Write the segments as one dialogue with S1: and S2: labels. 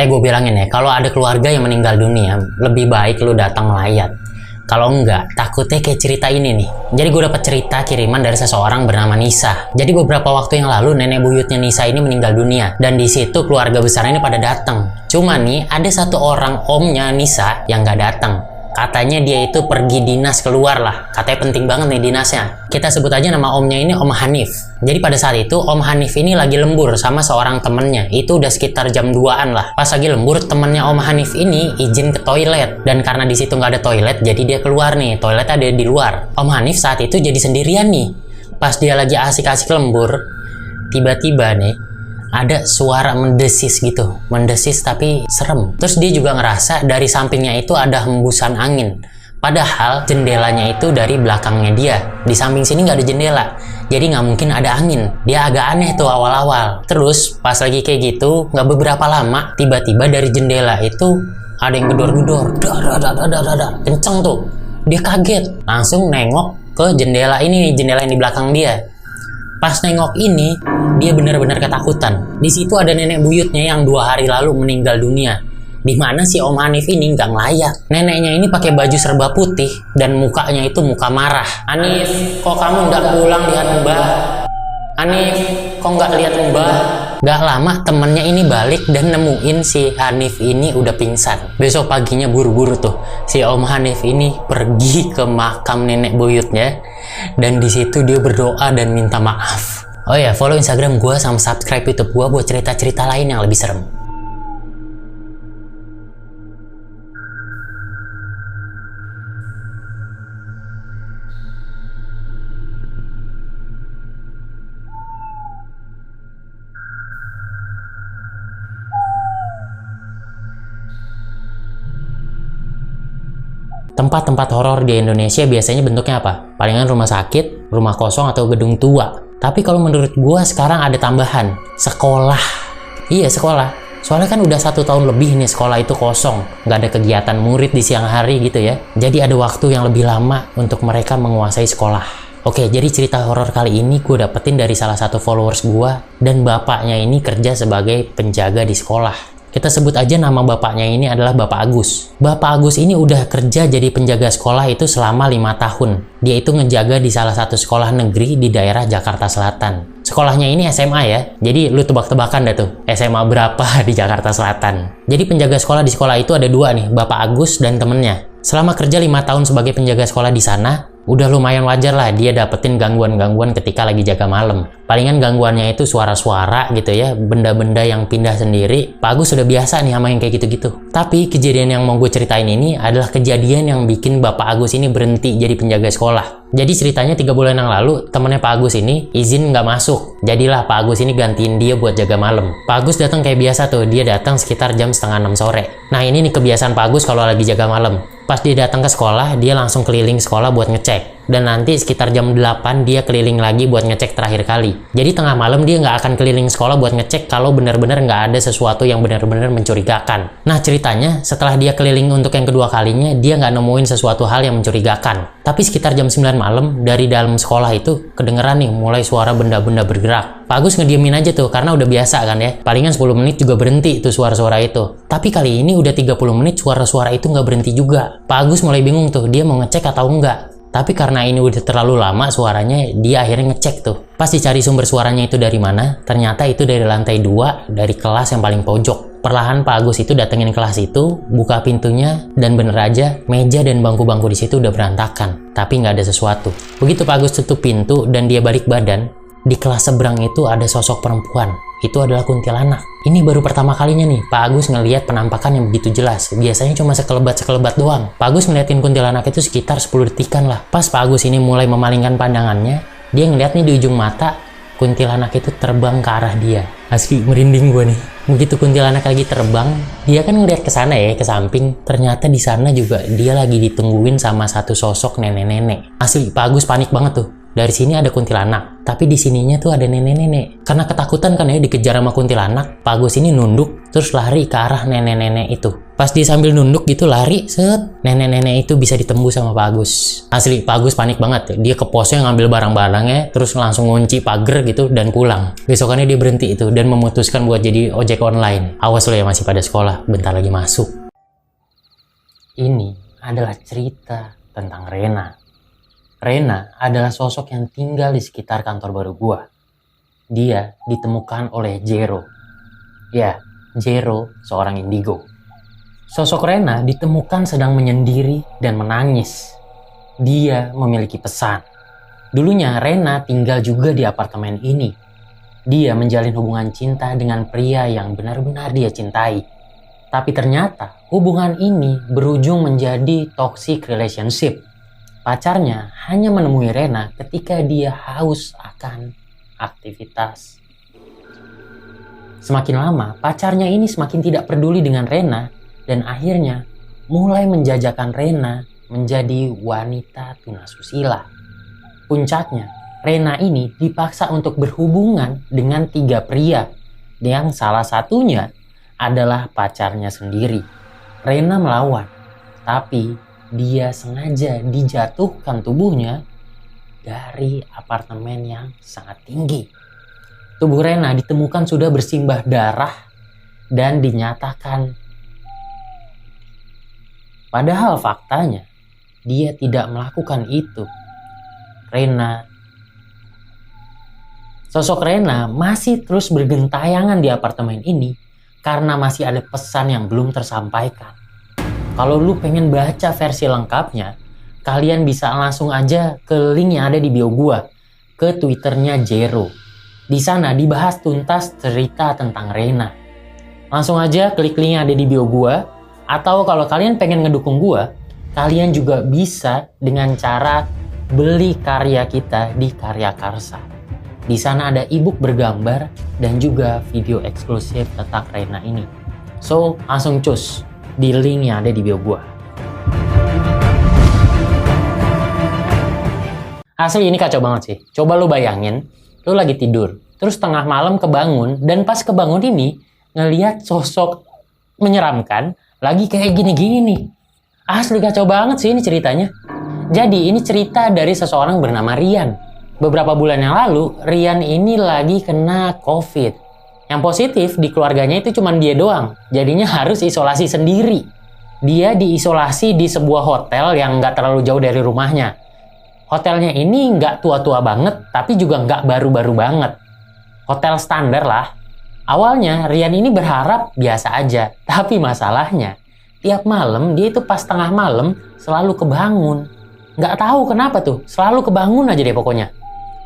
S1: Gue bilangin ya, kalau ada keluarga yang meninggal dunia, lebih baik lu datang melayat. Kalau enggak, takutnya kayak cerita ini nih. Jadi gue dapat cerita kiriman dari seseorang bernama Nisa. Jadi beberapa waktu yang lalu nenek buyutnya Nisa ini meninggal dunia, dan di situ keluarga besar ini pada datang. Cuma nih ada satu orang omnya Nisa yang nggak datang. Katanya dia itu pergi dinas keluar lah. Katanya penting banget nih dinasnya. Kita sebut aja nama omnya ini Om Hanif. Jadi pada saat itu Om Hanif ini lagi lembur sama seorang temennya. Itu udah sekitar jam 2-an lah. Pas lagi lembur, temennya Om Hanif ini izin ke toilet. Dan karena di situ nggak ada toilet, jadi dia keluar nih. Toiletnya ada di luar. Om Hanif saat itu jadi sendirian nih. Pas dia lagi asik-asik lembur, tiba-tiba nih ada suara mendesis gitu, mendesis tapi serem. Terus dia juga ngerasa dari sampingnya itu ada hembusan angin. Padahal jendelanya itu dari belakangnya dia. Di samping sini nggak ada jendela, jadi nggak mungkin ada angin. Dia agak aneh tuh awal-awal. Terus pas lagi kayak gitu, nggak beberapa lama, tiba-tiba dari jendela itu ada yang gedor-gedor, kenceng tuh. Dia kaget, langsung nengok ke jendela ini, jendela yang di belakang dia. Pas nengok ini, dia benar-benar ketakutan. Di situ ada nenek buyutnya yang 2 hari lalu meninggal dunia. Di mana si Om Hanif ini nggak ngelayak. Neneknya ini pakai baju serba putih dan mukanya itu muka marah. "Hanif, kok kamu nggak pulang lihat Mbah? Hanif, kok nggak lihat Mbah?" Gak lama temennya ini balik dan nemuin si Hanif ini udah pingsan. Besok paginya buru-buru tuh si Om Hanif ini pergi ke makam nenek buyutnya, dan di situ dia berdoa dan minta maaf. Oh ya, follow Instagram gue sama subscribe YouTube gue buat cerita-cerita lain yang lebih serem. Tempat-tempat horor di Indonesia biasanya bentuknya apa? Palingan rumah sakit, rumah kosong, atau gedung tua. Tapi kalau menurut gua sekarang ada tambahan, sekolah. Iya, sekolah. Soalnya kan udah 1 tahun lebih nih sekolah itu kosong. Nggak ada kegiatan murid di siang hari gitu ya. Jadi ada waktu yang lebih lama untuk mereka menguasai sekolah. Oke, jadi cerita horor kali ini gue dapetin dari salah satu followers gua, dan bapaknya ini kerja sebagai penjaga di sekolah. Kita sebut aja nama bapaknya ini adalah Bapak Agus. Bapak Agus ini udah kerja jadi penjaga sekolah itu selama 5 tahun. Dia itu ngejaga di salah satu sekolah negeri di daerah Jakarta Selatan. Sekolahnya ini SMA ya, jadi lu tebak-tebakan dah tuh SMA berapa di Jakarta Selatan. Jadi penjaga sekolah di sekolah itu ada 2 nih, Bapak Agus dan temennya. Selama kerja 5 tahun sebagai penjaga sekolah di sana, udah lumayan wajar lah dia dapetin gangguan-gangguan ketika lagi jaga malam. Palingan gangguannya itu suara-suara gitu ya, benda-benda yang pindah sendiri. Pak Agus sudah biasa nih sama yang kayak gitu-gitu. Tapi kejadian yang mau gue ceritain ini adalah kejadian yang bikin Bapak Agus ini berhenti jadi penjaga sekolah. Jadi ceritanya 3 bulan yang lalu, temennya Pak Agus ini izin nggak masuk. Jadilah Pak Agus ini gantiin dia buat jaga malam. Pak Agus datang kayak biasa tuh, dia datang sekitar jam 5:30 sore. Nah ini nih kebiasaan Pak Agus kalau lagi jaga malam. Pas dia datang ke sekolah, dia langsung keliling sekolah buat ngecek. Dan nanti sekitar jam 8 dia keliling lagi buat ngecek terakhir kali. Jadi tengah malam dia nggak akan keliling sekolah buat ngecek kalau benar-benar nggak ada sesuatu yang benar-benar mencurigakan. Nah ceritanya setelah dia keliling untuk yang kedua kalinya, dia nggak nemuin sesuatu hal yang mencurigakan. Tapi sekitar jam 9 malam dari dalam sekolah itu kedengeran nih mulai suara benda-benda bergerak. Pak Agus ngediemin aja tuh karena udah biasa kan ya. Palingan 10 menit juga berhenti tuh suara-suara itu. Tapi kali ini udah 30 menit suara-suara itu nggak berhenti juga. Pak Agus mulai bingung tuh dia mau ngecek atau enggak. Tapi karena ini udah terlalu lama suaranya, dia akhirnya ngecek tuh. Pas dicari sumber suaranya itu dari mana, ternyata itu dari lantai 2 dari kelas yang paling pojok. Perlahan Pak Agus itu datengin kelas itu, buka pintunya, dan bener aja meja dan bangku-bangku di situ udah berantakan. Tapi nggak ada sesuatu. Begitu Pak Agus tutup pintu dan dia balik badan, di kelas seberang itu ada sosok perempuan. Itu adalah kuntilanak. Ini baru pertama kalinya nih Pak Agus ngelihat penampakan yang begitu jelas. Biasanya cuma sekelebat-sekelebat doang. Pak Agus ngeliatin kuntilanak itu sekitar 10 detikan lah. Pas Pak Agus ini mulai memalingkan pandangannya, dia ngeliat nih di ujung mata kuntilanak itu terbang ke arah dia. Asli merinding gue nih. Begitu kuntilanak lagi terbang, dia kan ngeliat ke sana ya, ke samping. Ternyata di sana juga dia lagi ditungguin sama satu sosok nenek-nenek. Asli Pak Agus panik banget tuh. dari sini ada kuntilanak, tapi di sininya tuh ada nenek-nenek. Karena ketakutan kan ya dikejar sama kuntilanak, Pak Agus ini nunduk terus lari ke arah nenek-nenek itu. Pas dia sambil nunduk gitu lari, set, nenek-nenek itu bisa ditembus sama Pak Agus. Asli, Pak Agus panik banget ya. Dia ke posnya ngambil barang-barangnya, terus langsung ngunci pagar gitu dan pulang. Besokannya dia berhenti itu dan memutuskan buat jadi ojek online. Awas lo ya masih pada sekolah, bentar lagi masuk. Ini adalah cerita tentang Rena. Rena adalah sosok yang tinggal di sekitar kantor baru gua. Dia ditemukan oleh Jero. Ya, Jero seorang indigo. Sosok Rena ditemukan sedang menyendiri dan menangis. Dia memiliki pesan. Dulunya Rena tinggal juga di apartemen ini. Dia menjalin hubungan cinta dengan pria yang benar-benar dia cintai. Tapi ternyata hubungan ini berujung menjadi toxic relationship. Pacarnya hanya menemui Rena ketika dia haus akan aktivitas. Semakin lama, pacarnya ini semakin tidak peduli dengan Rena dan akhirnya mulai menjajakan Rena menjadi wanita tunasusila. Puncaknya, Rena ini dipaksa untuk berhubungan dengan 3 pria yang salah satunya adalah pacarnya sendiri. Rena melawan, tapi dia sengaja dijatuhkan tubuhnya dari apartemen yang sangat tinggi. Tubuh Rena ditemukan sudah bersimbah darah dan dinyatakan. Padahal faktanya dia tidak melakukan itu. Sosok Rena masih terus bergentayangan di apartemen ini karena masih ada pesan yang belum tersampaikan. Kalau lu pengen baca versi lengkapnya, kalian bisa langsung aja ke link yang ada di bio gua, ke Twitternya Jero. Di sana dibahas tuntas cerita tentang Rena. Langsung aja klik link yang ada di bio gua, atau kalau kalian pengen ngedukung gua, kalian juga bisa dengan cara beli karya kita di Karya Karsa. Di sana ada ebook bergambar dan juga video eksklusif tentang Rena ini. So, langsung cus di link yang ada di bio gua. Asli ini kacau banget sih. Coba lu bayangin, lu lagi tidur, terus tengah malam kebangun, dan pas kebangun ini ngelihat sosok menyeramkan lagi kayak gini-gini nih. Asli kacau banget sih ini ceritanya. Jadi ini cerita dari seseorang bernama Rian. Beberapa bulan yang lalu, Rian ini lagi kena COVID. Yang positif di keluarganya itu cuma dia doang. Jadinya harus isolasi sendiri. Dia diisolasi di sebuah hotel yang nggak terlalu jauh dari rumahnya. Hotelnya ini nggak tua-tua banget, tapi juga nggak baru-baru banget. Hotel standar lah. Awalnya Rian ini berharap biasa aja. Tapi masalahnya, tiap malam dia itu pas tengah malam selalu kebangun. Nggak tahu kenapa tuh, selalu kebangun aja deh pokoknya.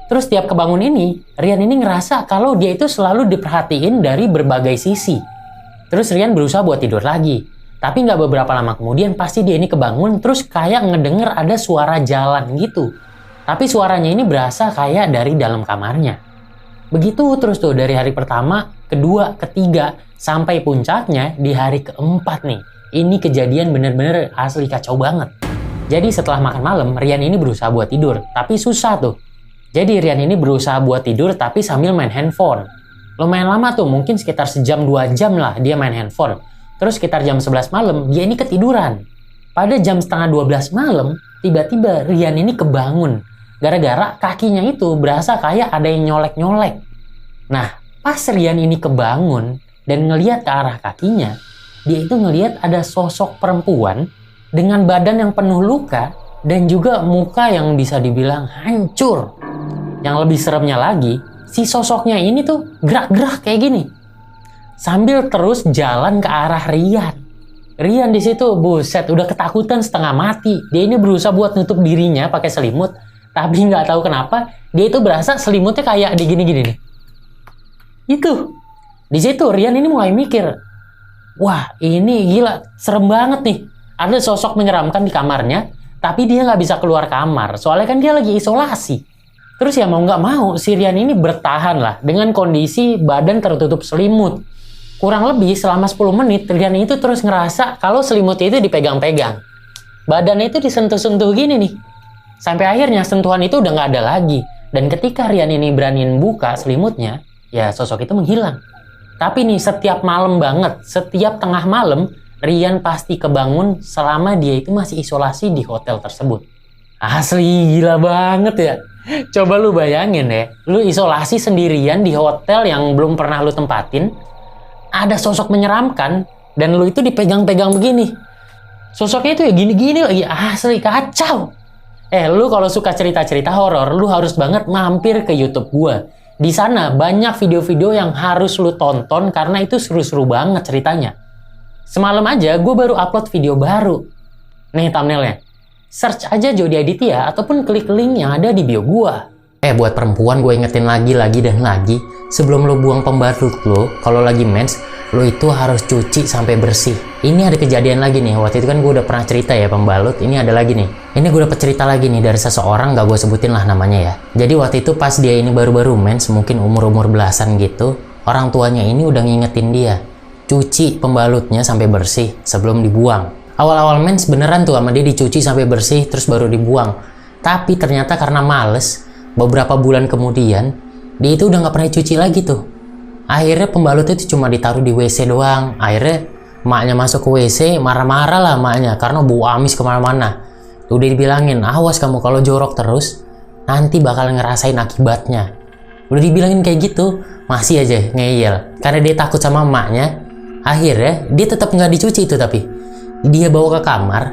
S1: Terus tiap kebangun ini, Rian ini ngerasa kalau dia itu selalu diperhatiin dari berbagai sisi. Terus Rian berusaha buat tidur lagi. Tapi nggak beberapa lama kemudian pasti dia ini kebangun terus kayak ngedenger ada suara jalan gitu. Tapi suaranya ini berasa kayak dari dalam kamarnya. Begitu terus tuh dari hari pertama, kedua, ketiga, sampai puncaknya di hari keempat nih. Ini kejadian bener-bener asli kacau banget. Jadi setelah makan malam, Rian ini berusaha buat tidur. Tapi susah tuh. Jadi Rian ini berusaha buat tidur tapi sambil main handphone. Lumayan lama tuh, mungkin sekitar sejam 2 jam lah dia main handphone. Terus sekitar jam 11 malam dia ini ketiduran. Pada jam setengah 12 malam, tiba-tiba Rian ini kebangun. Gara-gara kakinya itu berasa kayak ada yang nyolek-nyolek. Nah, pas Rian ini kebangun dan ngelihat ke arah kakinya, dia itu ngelihat ada sosok perempuan dengan badan yang penuh luka dan juga muka yang bisa dibilang hancur. Yang lebih seremnya lagi, si sosoknya ini tuh gerak-gerak kayak gini. Sambil terus jalan ke arah Rian. Rian di situ, buset, udah ketakutan setengah mati. Dia ini berusaha buat nutup dirinya pakai selimut, tapi nggak tahu kenapa dia itu berasa selimutnya kayak di gini-gini nih. Itu. Di situ Rian ini mulai mikir, wah ini gila, serem banget nih. Ada sosok menyeramkan di kamarnya, tapi dia nggak bisa keluar kamar, soalnya kan dia lagi isolasi. Terus ya mau nggak mau, si Rian ini bertahan lah dengan kondisi badan tertutup selimut. Kurang lebih selama 10 menit, Rian itu terus ngerasa kalau selimutnya itu dipegang-pegang. Badannya itu disentuh-sentuh gini nih. Sampai akhirnya sentuhan itu udah nggak ada lagi. Dan ketika Rian ini beraniin buka selimutnya, ya sosok itu menghilang. Tapi nih setiap malam banget, setiap tengah malam, Rian pasti kebangun selama dia itu masih isolasi di hotel tersebut. Asli gila banget ya. Coba lu bayangin deh, lu isolasi sendirian di hotel yang belum pernah lu tempatin, ada sosok menyeramkan, dan lu itu dipegang-pegang begini. Sosoknya itu ya gini-gini lagi, asli kacau. Lu kalau suka cerita-cerita horor, lu harus banget mampir ke YouTube gua. Di sana banyak video-video yang harus lu tonton karena itu seru-seru banget ceritanya. Semalam aja gue baru upload video baru. Nih thumbnailnya. Search aja Jody Aditya ataupun klik link yang ada di bio gua. Buat perempuan gue ingetin lagi dan lagi. Sebelum lo buang pembalut lo, kalau lagi mens, lo itu harus cuci sampai bersih. Ini ada kejadian lagi nih. Waktu itu kan gue udah pernah cerita ya pembalut. Ini ada lagi nih. Ini gue dapet cerita lagi nih dari seseorang, gak gue sebutin lah namanya ya. Jadi waktu itu pas dia ini baru-baru mens, mungkin umur-umur belasan gitu, orang tuanya ini udah ngingetin dia, cuci pembalutnya sampai bersih sebelum dibuang. Awal-awal mens beneran tuh sama dia dicuci sampai bersih terus baru dibuang. Tapi ternyata karena males, beberapa bulan kemudian, dia itu udah gak pernah cuci lagi tuh. Akhirnya pembalut itu cuma ditaruh di WC doang. Akhirnya maknya masuk ke WC, marah-marah lah maknya karena bau amis kemana-mana. Udah dibilangin, awas kamu kalau jorok terus, nanti bakal ngerasain akibatnya. Udah dibilangin kayak gitu, masih aja ngeyel. Karena dia takut sama emaknya, akhirnya dia tetap nggak dicuci itu tapi. Dia bawa ke kamar,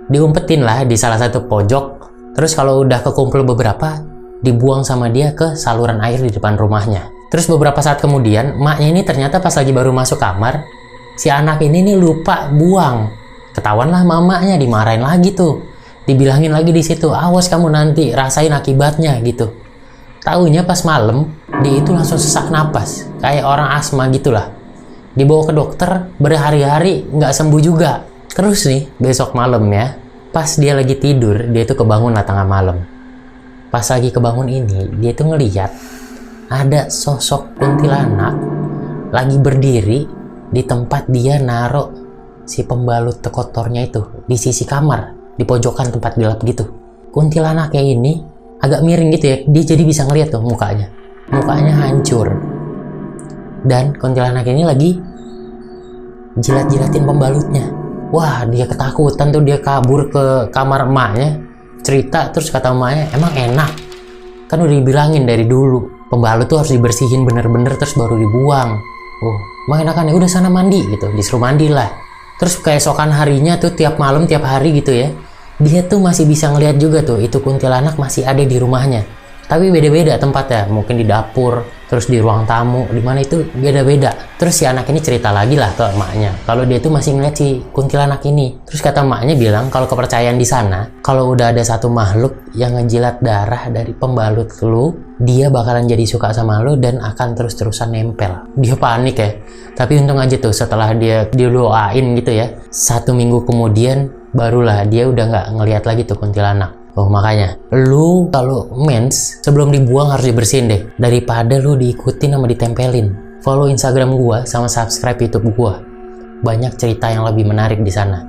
S1: diumpetin lah di salah satu pojok, terus kalau udah kekumpul beberapa, dibuang sama dia ke saluran air di depan rumahnya. Terus beberapa saat kemudian, emaknya ini ternyata pas lagi baru masuk kamar, si anak ini nih lupa buang. Ketahuan lah mamanya, dimarahin lagi tuh. Dibilangin lagi di situ, awas kamu nanti rasain akibatnya gitu. Taunya pas malam, dia itu langsung sesak napas, kayak orang asma gitulah. Dibawa ke dokter, berhari-hari nggak sembuh juga. Terus nih, besok malam ya, pas dia lagi tidur, dia itu kebangun lah tengah malam. Pas lagi kebangun ini, dia itu ngeliat ada sosok kuntilanak lagi berdiri di tempat dia naruh si pembalut kotornya itu, di sisi kamar, di pojokan tempat gelap gitu. Kuntilanaknya ini agak miring gitu ya, dia jadi bisa ngeliat tuh mukanya hancur, dan kuntilanak ini lagi jilat-jilatin pembalutnya. Wah, dia ketakutan tuh, dia kabur ke kamar emaknya, cerita, terus kata emaknya, emang enak kan udah dibilangin dari dulu pembalut tuh harus dibersihin bener-bener terus baru dibuang. Emang enakan ya, udah sana mandi gitu, disuruh mandi lah. Terus keesokan harinya tuh tiap malam tiap hari gitu ya, dia tuh masih bisa ngelihat juga tuh itu kuntilanak masih ada di rumahnya. Tapi beda-beda tempatnya, mungkin di dapur, terus di ruang tamu, di mana itu beda-beda. Terus si anak ini cerita lagi lah ke emaknya, kalau dia tuh masih ngeliat si kuntilanak ini. Terus kata emaknya bilang kalau kepercayaan di sana, kalau udah ada satu makhluk yang ngejilat darah dari pembalut lu, dia bakalan jadi suka sama lu dan akan terus-terusan nempel. Dia panik ya. Tapi untung aja tuh setelah dia doain gitu ya, 1 minggu kemudian barulah dia udah nggak ngeliat lagi tuh kuntilanak. Makanya lu kalau mens sebelum dibuang harus dibersihin deh, daripada lu diikutin sama ditempelin. Follow Instagram gua sama subscribe YouTube gua. Banyak cerita yang lebih menarik di sana.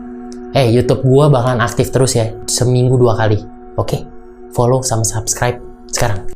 S1: YouTube gua bakalan aktif terus ya, seminggu 2 kali. Oke? Follow sama subscribe sekarang.